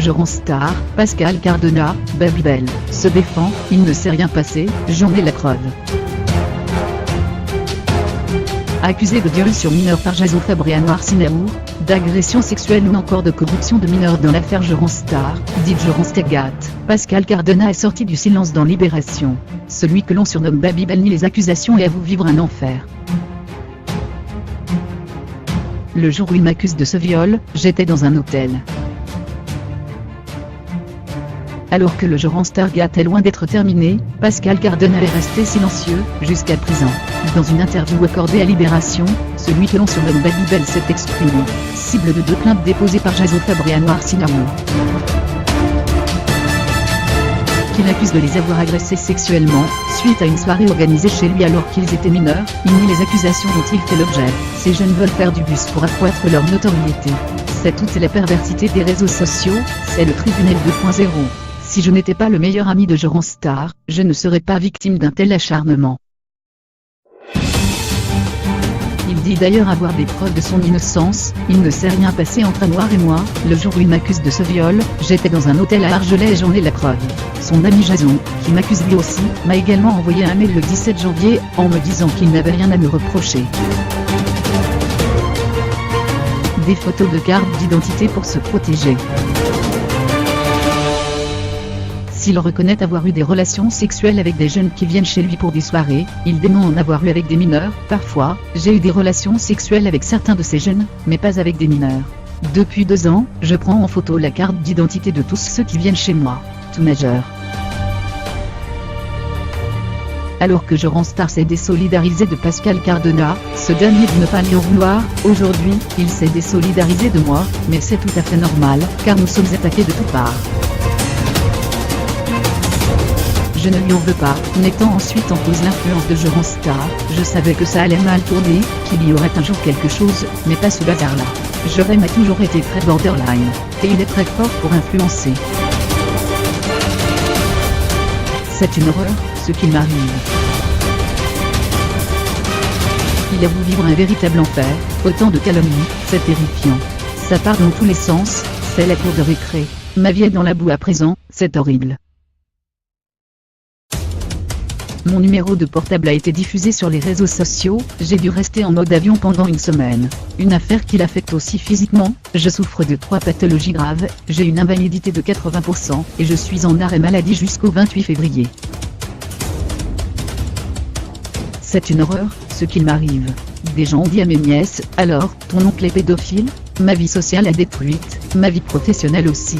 Jeron Star, Pascal Cardona, Babybel, se défend, il ne s'est rien passé, j'en ai la preuve. Accusé de viol sur mineur par Jazo Fabre et Anouar Sinaour, d'agression sexuelle ou encore de corruption de mineurs dans l'affaire Jeron Star, dite Jeron Stegat, Pascal Cardona est sorti du silence dans Libération. Celui que l'on surnomme Babybel nie les accusations et avoue vivre un enfer. Le jour où il m'accuse de ce viol, j'étais dans un hôtel. Alors que le Jeron Stargat est loin d'être terminé, Pascal Cardona est resté silencieux, jusqu'à présent. Dans une interview accordée à Libération, celui que l'on surnomme Babybel s'est exprimé, cible de 2 plaintes déposées par Jazo Fabre et Anouar Sinaour, qu'il accuse de les avoir agressés sexuellement, suite à une soirée organisée chez lui alors qu'ils étaient mineurs. Il nie les accusations dont il fait l'objet. Ces jeunes veulent faire du buzz pour accroître leur notoriété. C'est toute la perversité des réseaux sociaux, c'est le tribunal 2.0. Si je n'étais pas le meilleur ami de Jeron Star, je ne serais pas victime d'un tel acharnement. Il dit d'ailleurs avoir des preuves de son innocence. Il ne s'est rien passé entre Anouar et moi. Le jour où il m'accuse de ce viol, j'étais dans un hôtel à Argelès et j'en ai la preuve. Son ami Jason, qui m'accuse lui aussi, m'a également envoyé un mail le 17 janvier, en me disant qu'il n'avait rien à me reprocher. Des photos de carte d'identité pour se protéger. S'il reconnaît avoir eu des relations sexuelles avec des jeunes qui viennent chez lui pour des soirées, il dément en avoir eu avec des mineurs. Parfois, j'ai eu des relations sexuelles avec certains de ces jeunes, mais pas avec des mineurs. Depuis 2 ans, je prends en photo la carte d'identité de tous ceux qui viennent chez moi, tout majeur. Alors que Jeron Star s'est désolidarisé de Pascal Cardona, ce dernier dit ne pas lui en vouloir. Aujourd'hui, il s'est désolidarisé de moi, mais c'est tout à fait normal, car nous sommes attaqués de toutes parts. Je ne lui en veux pas, mettant ensuite en cause l'influence de Jeron Star. Je savais que ça allait mal tourner, qu'il y aurait un jour quelque chose, mais pas ce bazar-là. Jeron a toujours été très borderline, et il est très fort pour influencer. C'est une horreur, ce qu'il m'arrive. Il avoue vivre un véritable enfer, autant de calomnies, c'est terrifiant. Ça part dans tous les sens, c'est la cour de récré. Ma vie est dans la boue à présent, c'est horrible. Mon numéro de portable a été diffusé sur les réseaux sociaux, j'ai dû rester en mode avion pendant 1 semaine. Une affaire qui l'affecte aussi physiquement, je souffre de 3 pathologies graves, j'ai une invalidité de 80% et je suis en arrêt maladie jusqu'au 28 février. C'est une horreur, ce qu'il m'arrive. Des gens ont dit à mes nièces, alors, ton oncle est pédophile? Ma vie sociale est détruite, ma vie professionnelle aussi.